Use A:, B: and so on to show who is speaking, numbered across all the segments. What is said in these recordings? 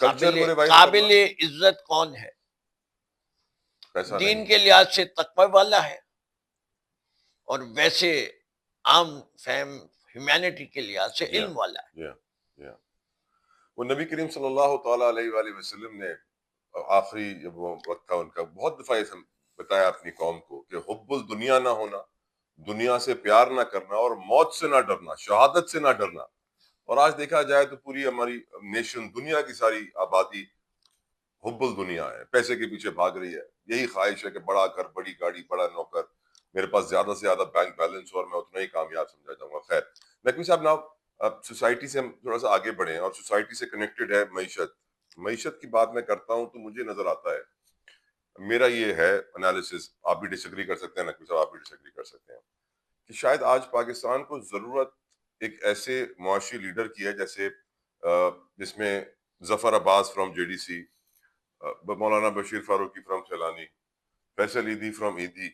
A: Culture کو revive
B: قابل
A: کرنا.
B: عزت کون ہے؟
A: پیسہ
B: دین
A: نہیں.
B: کے لحاظ سے تقوی والا ہے، اور ویسے عام فہم ہیومینٹی کے لحاظ سے علم والا ہے.
A: یا یا وہ نبی کریم صلی اللہ تعالیٰ علیہ وآلہ وسلم نے آخری جب وہ وقت تھا ان کا، بہت دفعہ یہ بتایا اپنی قوم کو کہ حب الدنیا نہ ہونا، دنیا سے پیار نہ کرنا، اور موت سے نہ ڈرنا، شہادت سے نہ ڈرنا. اور آج دیکھا جائے تو پوری ہماری نیشن، دنیا کی ساری آبادی حب الدنیا ہے، پیسے کے پیچھے بھاگ رہی ہے. یہی خواہش ہے کہ بڑا گھر، بڑی گاڑی، بڑا نوکر، میرے پاس زیادہ سے زیادہ بینک بیلنس ہو اور میں اتنا ہی کامیاب سمجھا جاؤں گا. خیر، نقوی صاحب نا، اب سوسائٹی سے ہم تھوڑا سا آگے بڑھیں، اور سوسائٹی سے کنیکٹڈ ہے معیشت کی بات میں کرتا ہوں تو مجھے نظر آتا ہے، میرا یہ ہے انالیسس، آپ بھی ڈس ایگری کر سکتے ہیں نقوی صاحب، آپ بھی ڈس ایگری کر سکتے ہیں، کہ شاید آج پاکستان کو ضرورت ایک ایسے معاشی لیڈر کی ہے جیسے جس میں ظفر عباس from JDC، Maulana Bashir Farooqui from Saylani, Faisal Edhi from Edhi,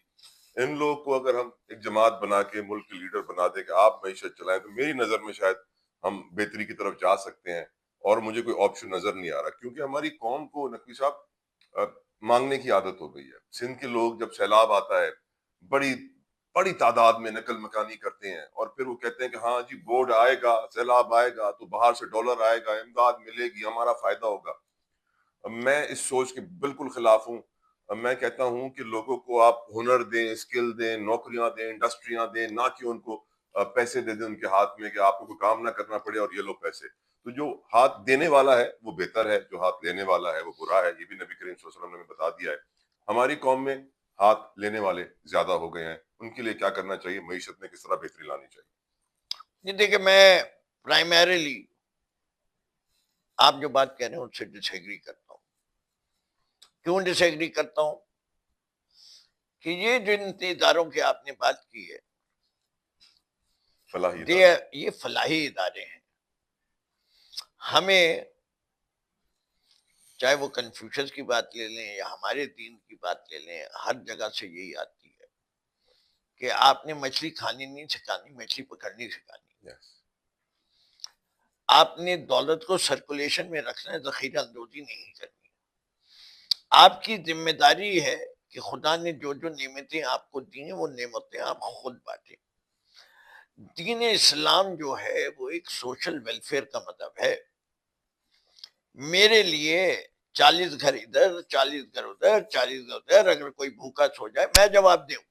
A: ان لوگ کو اگر ہم ایک جماعت بنا کے ملک کے لیڈر بنا دیں کہ آپ معیشت چلائیں، تو میری نظر میں شاید ہم بہتری کی طرف جا سکتے ہیں. اور مجھے کوئی آپشن نظر نہیں آ رہا، کیونکہ ہماری قوم کو نقوی صاحب مانگنے کی عادت ہو گئی ہے. سندھ کے لوگ جب سیلاب آتا ہے، بڑی بڑی تعداد میں نقل مکانی کرتے ہیں، اور پھر وہ کہتے ہیں کہ ہاں جی بورڈ آئے گا، سیلاب آئے گا تو باہر سے ڈالر آئے گا، امداد ملے گی، ہمارا فائدہ ہوگا. میں اس سوچ کے بالکل خلاف ہوں. میں کہتا ہوں کہ لوگوں کو آپ ہنر دیں، اسکل دیں، نوکریاں دیں، انڈسٹریاں دیں، نہ کہ ان کو پیسے دے دیں ان کے ہاتھ میں کہ آپ کو کوئی کام نہ کرنا پڑے اور یہ لو پیسے. تو جو ہاتھ دینے والا ہے وہ بہتر ہے، جو ہاتھ لینے والا ہے وہ برا ہے. یہ بھی نبی کریم صلی اللہ علیہ وسلم نے بتا دیا ہے. ہماری قوم میں ہاتھ لینے والے زیادہ ہو گئے ہیں، ان کے لیے کیا کرنا چاہیے؟ معیشت میں کس طرح بہتری لانی چاہیے؟
B: یہ دیکھیں، میں پرائمریلی آپ جو بات کہہ رہے ہیں ان سے ڈس ایگری کرتا ہوں. کیوں ڈس ایگری کرتا ہوں؟ کہ یہ جن اداروں کی آپ نے بات کی ہے،
A: فلاحی ادارے،
B: یہ فلاحی ادارے ہیں. ہمیں چاہے وہ کنفیوشس کی بات لے لیں یا ہمارے دین کی بات لے لیں، ہر جگہ سے یہی آتی ہے کہ آپ نے مچھلی کھانی نہیں سکھانی، مچھلی پکڑنی سکھانی. آپ نے دولت کو سرکولیشن میں رکھنا ہے، ذخیرہ اندوزی نہیں کرنی. آپ کی ذمہ داری ہے کہ خدا نے جو جو نعمتیں آپ کو دی ہیں وہ نعمتیں آپ خود بانٹیں. دین اسلام جو ہے وہ ایک سوشل ویلفیئر کا مطلب ہے. میرے لیے 40 گھر ادھر، 40 گھر ادھر، 40 گھر ادھر، اگر کوئی بھوکا سو جائے میں جواب دوں.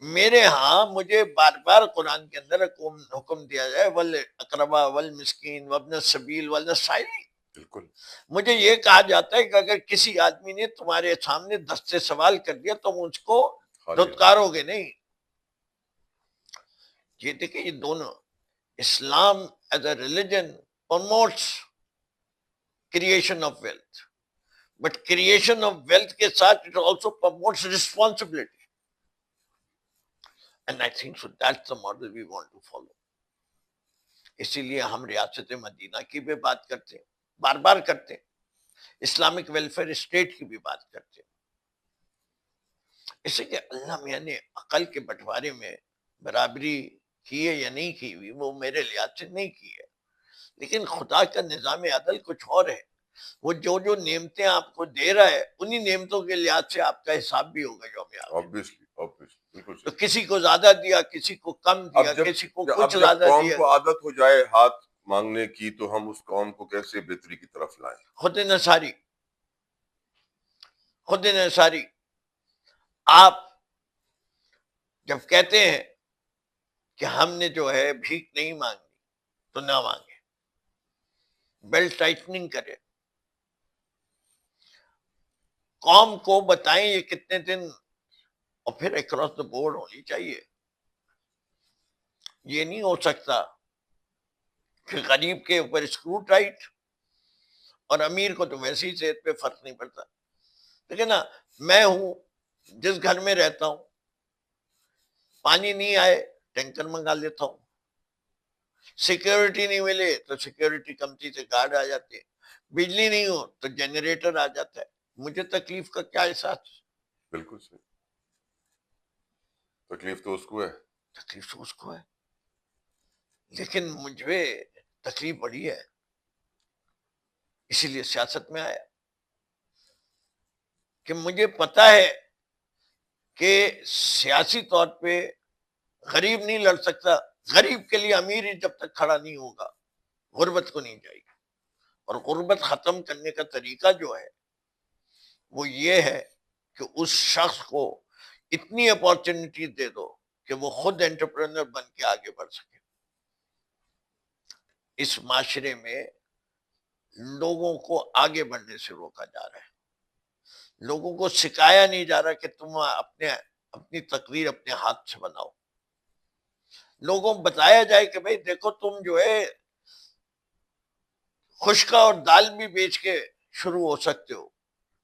B: میرے ہاں مجھے بار بار قرآن کے اندر حکم دیا جائے والاقربا والمسکین وابن السبیل والسائل.
A: بالکل.
B: مجھے یہ کہا جاتا ہے کہ اگر کسی آدمی نے تمہارے سامنے 10 سے سوال کر دیا تم اس کو دھتکارو گے نہیں. یہ دیکھیں، یہ دونوں، Islam as a religion promotes creation of wealth, but creation of wealth کے ساتھ it also promotes responsibility. And I think so that's the model we want to follow. اسی لیے ہم ریاست مدینہ کی بھی بات کرتے ہیں، بار بار کرتے ہیں، اسلامک ویلفیئر اسٹیٹ کی بھی بات کرتے ہیں. اس لیے کہ اللہ میاں نے عقل کے بٹوارے میں برابری کی ہے یا نہیں کی ہوئی، وہ میرے لحاظ سے نہیں کی ہے. لیکن خدا کا نظام عدل کچھ اور ہے. وہ جو جو نعمتیں آپ کو دے رہا ہے انہی نعمتوں کے لحاظ سے آپ کا حساب بھی ہوگا یوم آخر. تو کسی کو زیادہ دیا، کسی کو کم دیا، کسی کو کچھ زیادہ
A: قوم
B: دیا.
A: کو عادت ہو جائے ہاتھ مانگنے کی تو ہم اس قوم کو کیسے بہتری کی طرف لائیں؟
B: خود انحصاری. آپ جب کہتے ہیں کہ ہم نے جو ہے بھیک نہیں مانگی تو نہ مانگے، بیلٹ ٹائٹننگ کرے، قوم کو بتائیں یہ کتنے دن، اور پھر اکراس دا بورڈ ہونی چاہیے. یہ نہیں ہو سکتا کہ غریب کے اوپر اسکرو ٹائٹ، اور امیر کو تو ویسے ہی صحت پہ فرق نہیں پڑتا. لیکن نا، میں ہوں جس گھر میں رہتا ہوں، پانی نہیں آئے ٹینکر منگا لیتا ہوں، سیکیورٹی نہیں ملے تو سیکیورٹی کمپنی سے گارڈ آ جاتے ہیں، بجلی نہیں ہو تو جنریٹر آ جاتا ہے. مجھے تکلیف کا کیا احساس؟
A: بالکل صحیح. تکلیف تو اس کو ہے،
B: لیکن مجھے تکلیف بڑی ہے اسی لیے سیاست میں آیا کہ مجھے پتا ہے کہ سیاسی طور پہ غریب نہیں لڑ سکتا، غریب کے لیے امیر ہی جب تک کھڑا نہیں ہوگا غربت کو نہیں جائے گی، اور غربت ختم کرنے کا طریقہ جو ہے وہ یہ ہے کہ اس شخص کو اتنی اپارچونٹی دے دو کہ وہ خود انٹرپرینر بن کے آگے بڑھ سکے۔ اس معاشرے میں لوگوں کو آگے بڑھنے سے روکا جا رہا ہے، لوگوں کو سکھایا نہیں جا رہا کہ تم اپنی تقریر اپنے ہاتھ سے بناؤ، لوگوں کو بتایا جائے کہ بھئی دیکھو تم جو ہے خشکا اور دال بھی بیچ کے شروع ہو سکتے ہو،